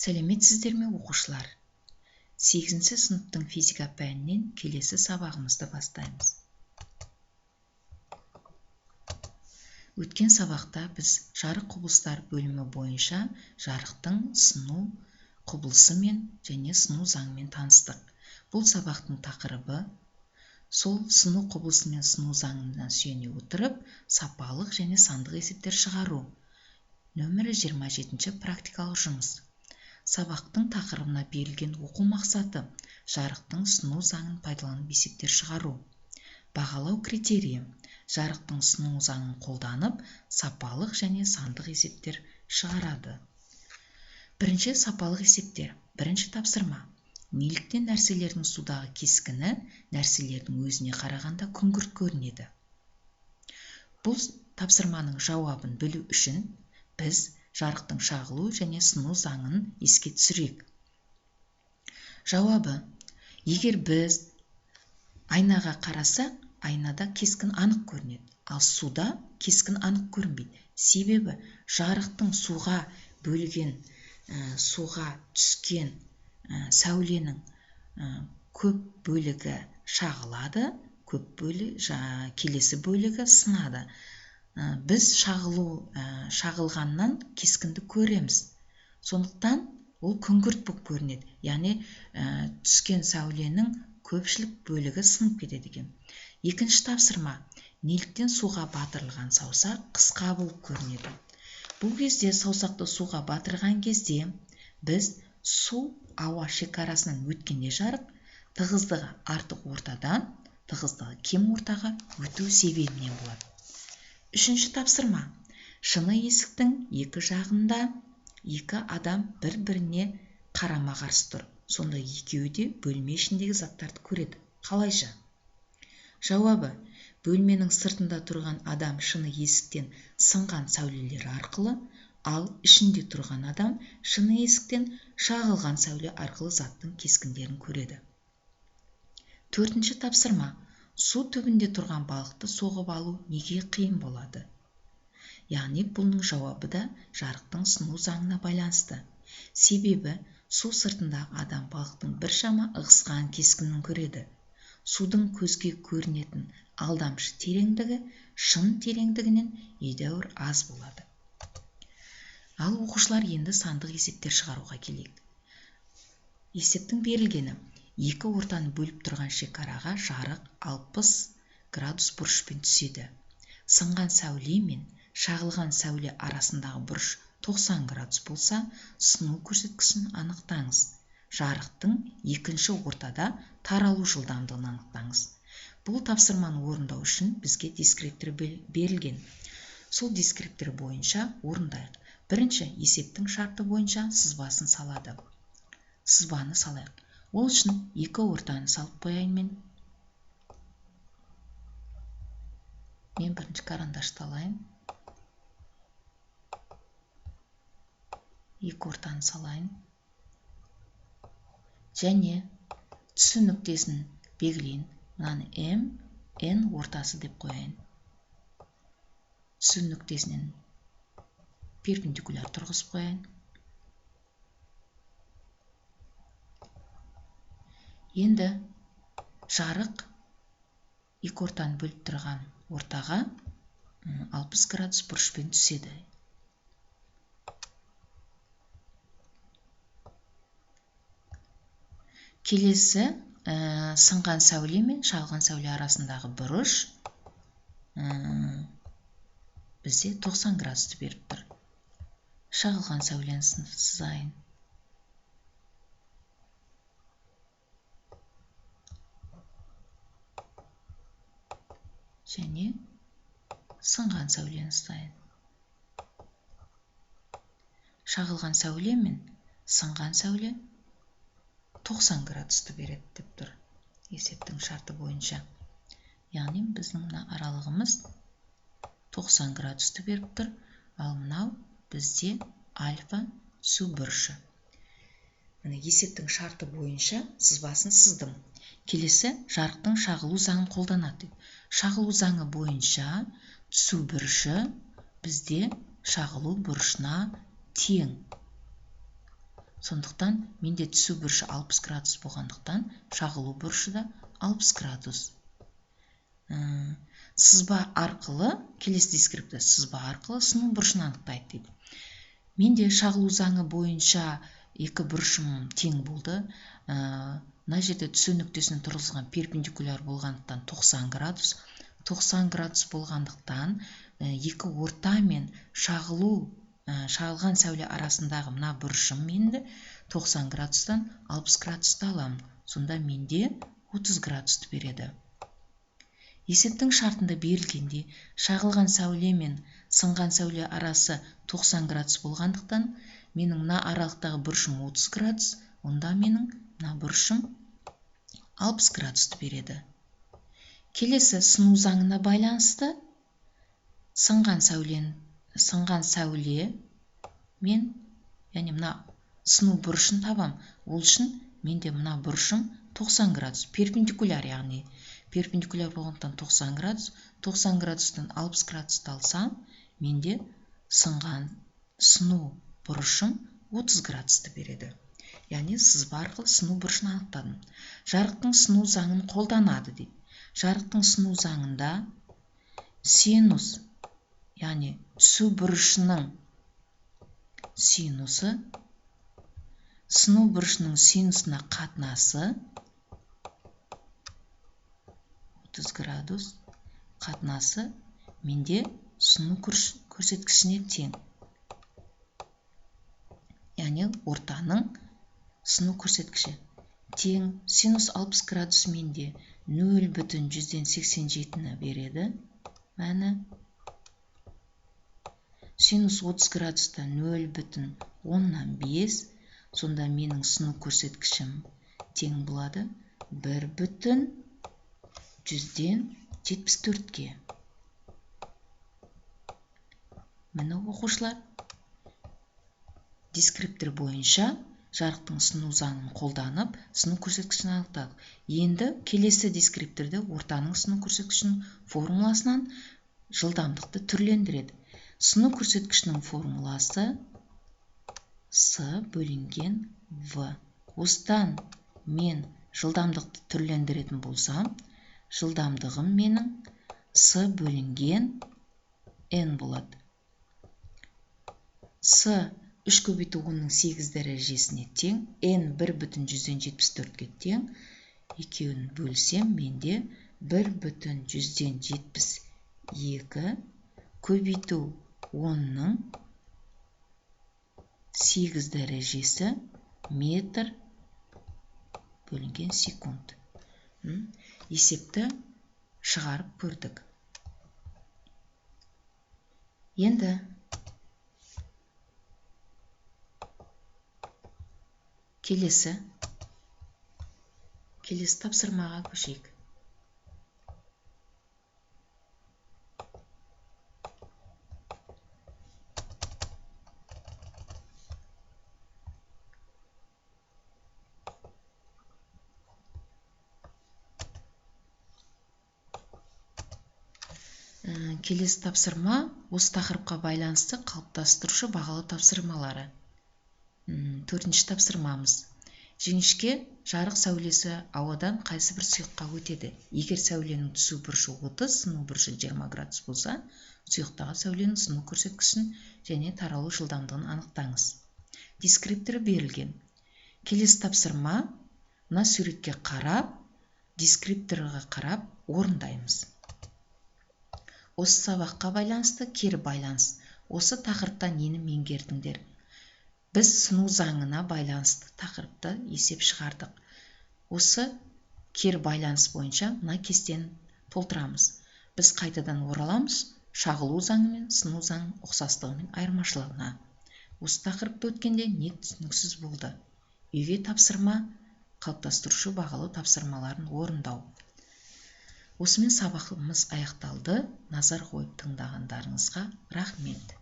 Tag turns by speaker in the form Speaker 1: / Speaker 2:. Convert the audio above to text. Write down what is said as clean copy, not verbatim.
Speaker 1: Сәлеметсіздер ме оқушылар? 8-ші сыныптың физика пәнінен келесі сабағымызды бастаймыз. Өткен сабақта біз жарық құбылыстар бөлімі бойынша жарықтың сыну құбылысымен және сыну заңымен таныстық. Бұл сабақтың тақырыбы сол сыну құбылысы мен сыну заңына сүйене отырып, сапалық және сандық есептер шығару. Нөмірі 27-ші практикалық жұмыс. Сабақтың тақырыбына берілген оқу мақсаты жарықтың сыну заңын пайдаланып есептер шығару. Бағалау критерийі жарықтың сыну заңын қолданып, сапалық және сандық есептер шығарады. Бірінші сапалық есептер. Бірінші тапсырма. Неліктен нәрселердің судағы кескіні нәрселердің өзіне қарағанда күңгірт көрінеді? Бұл тапсырманың жауабын білу үшін біз жарықтың шағылу және сыну заңын еске түсірейік. Жауабы: егер біз айнаға қарасақ, айнада кескін анық көрінеді, ал суда кескін анық көрінбейді. Себебі жарықтың суға түскен сәуленің көп бөлігі шағылады, келесі бөлігі сынады. Біз шағылғаннан кескінді көреміз. Сондықтан ол күңгірт болып көрінеді. Яғни түскен сәуленің көпшілік бөлігі сынып кетеді екен. Екінші тапсырма. Неліктен суға батырылған саусақ қысқа болып көрінеді? Бұл кезде саусақты суға батырған кезде біз су ауа шекарасынан өткенде жарық тығыздығы артық ортадан тығыздығы кем ортаға өту себебінен болады. Үшінші тапсырма. Шыны есіктің екі жағында екі адам бір-біріне қарама-қарсы тұр. Сонда екеуі де бөлме ішіндегі заттарды көреді. Қалайша? Жауабы: бөлменің сыртында тұрған адам шыны есіктен сынған сәулелер арқылы, ал ішінде тұрған адам шыны есіктен шағылған сәуле арқылы заттың кескіндерін көреді. Төртінші тапсырма. Су түбінде тұрған балықты соғып алу неге қиын болады? Яғни бұның жауабы да жарықтың сыну заңына байланысты. Себебі су сыртындағы адам балықтың біршама ығысқан кескінін көреді. Судың көзге көрінетін алдамшы тереңдігі шын тереңдігінен едәуір аз болады. Ал оқушылар енді сандық есептер шығаруға келейік. Есептің берілгені: екі ортаны бөліп тұрған шекараға жарық 60 градус бұрышпен түседі. Сынған сәуле мен шағылған сәуле арасындағы бұрыш 90 градус болса, сыну көрсеткішін анықтаңыз. Жарықтың екінші ортада таралу жылдамдығын анықтаңыз. Бұл тапсырманы орындау үшін бізге дескриптор берілген. Сол дескриптор бойынша орындайық. Бірінші есептің шарты бойынша сызбаны салайық. Ол үшін екі ортаны салып қояйын мен. Мен бірінші карандашты алайын. Екі ортаны салайын. Және түсу нүктесін белгілейін. Мынаны М, N ортасы деп қояйын. Түсу нүктесінен перпендикуляр тұрғызып қояйын. Енді жарық екі ортаны бөліп тұрған ортаға 60 градус бұрышпен түседі. Келесі сынған сәуле мен шағылған сәуле арасындағы бұрыш бізде 90 градусты беріп тұр. Шағылған сәулені сызайын. Және сынған сәулені сызайын. Шағылған сәуле мен сынған сәуле 90 градусты береді деп тұр есептің шарты бойынша. Яғни біздің аралығымыз 90 градусты беріп тұр, ал мынау бізде альфа түсу бұрышы. Есептің шарты бойынша сызбасын сыздым. Келесі жарықтың шағылу заңын қолданады. Шағылу заңы бойынша түсу бұрышы бізде шағылу бұрышына тең. Сондықтан менде түсу бұрышы 60 градус болғандықтан шағылу бұрышы да 60 градус. Сызба арқылы, келесі дескриптор сызба арқылы сыну бұрышын анықтайды дейді. Менде шағылу заңы бойынша екі бұрышым тең болды. Мына жерде түсу нүктесіне тұрғызылған перпендикуляр болғандықтан 90 градус. 90 градус болғандықтан екі орта мен шағылған сәуле арасындағы мына бұрышым менде 90 градустан 60 градусты аламын. Сонда менде 30 градусты береді. Есептің шартында берілгенде шағылған сәуле мен сынған сәуле арасы 90 градус болғандықтан менің мына аралықтағы бұрышым 30 градус, онда менің мына бұрышым 60 градусты береді. Келесі сыну заңына байланысты сынған сәуле мен яғни мына сыну бұрышын табам. Ол үшін менде мына бұрышым 90 градус, перпендикуляр, яғни перпендикуляр болғандықтан 90 градус, 90 градустан 60 градусты алсам, менде сыну бұрышым 30 градусты береді. Яғни сызба арқылы сыну бұрышын анықтадым. Жарықтың сыну заңын қолданады дейді. Жарықтың сыну заңында синус, яғни түсу бұрышының синусы, сыну бұрышының синусына қатынасы 30 градус қатынасы менде сыну көрсеткішіне тең. Яғни ортаның сыну көрсеткіші тең. Синус 60 градус менде 0,187 береді. Мәні синус 30 градуста 0,5. Сонда менің сыну көрсеткішім тең болады 1,174-ге. Міне оқушылар, дескриптор бойынша жарықтың сыну заңын қолданып, сыну көрсеткішін анықтадық. Енді келесі дескрипторды ортаның сыну көрсеткішінің формуласынан жылдамдықты түрлендіреді. Сыну көрсеткішінің формуласы С бөлінген В. Осыдан мен жылдамдықты түрлендіретін болсам, жылдамдығым менің С бөлінген N болады. С 3 көбейту 10-ның 8 дәрежесіне тең, N 1,174-ге тең. Екеуін бөлсем, менде 1,172 көбейту 10-ның 8 дәрежесі метр бөлінген секунд. Есепті шығарып көрдік. Енді келесі тапсырмаға көшейік. Келесі тапсырма осы тақырыпқа байланысты қалыптастырушы бағалы тапсырмалары. 4-ші тапсырмамыз. Жіңішке жарық сәулесі ауадан қайсы бір сұйыққа өтеді. Егер сәуленің түсу бұрышы 30, сыну бұрышы 20 градус болса, сұйықтағы сәуленің сыну көрсеткішін және таралу жылдамдығын анықтаңыз. Дескрипторы берілген. Келесі тапсырма, мына суретке қарап, дескрипторға қарап орындаймыз. Осы сабаққа байланысты кері байланыс. Осы тақырыптан нені меңгердіңдер? Біз сыну заңына байланысты тақырыпты есеп шығардық. Осы кері байланыс бойынша мына кестені толтырамыз. Біз қайтадан ораламыз шағылу заңы мен сыну заңының ұқсастығы мен айырмашылығына. Осы тақырыпты өткенде не түсініксіз болды? Үйге тапсырма, қалыптастырушы бағалы тапсырмаларын орындау. Осымен сабағымыз аяқталды. Назар қойып тыңдағандарыңызға рахмет.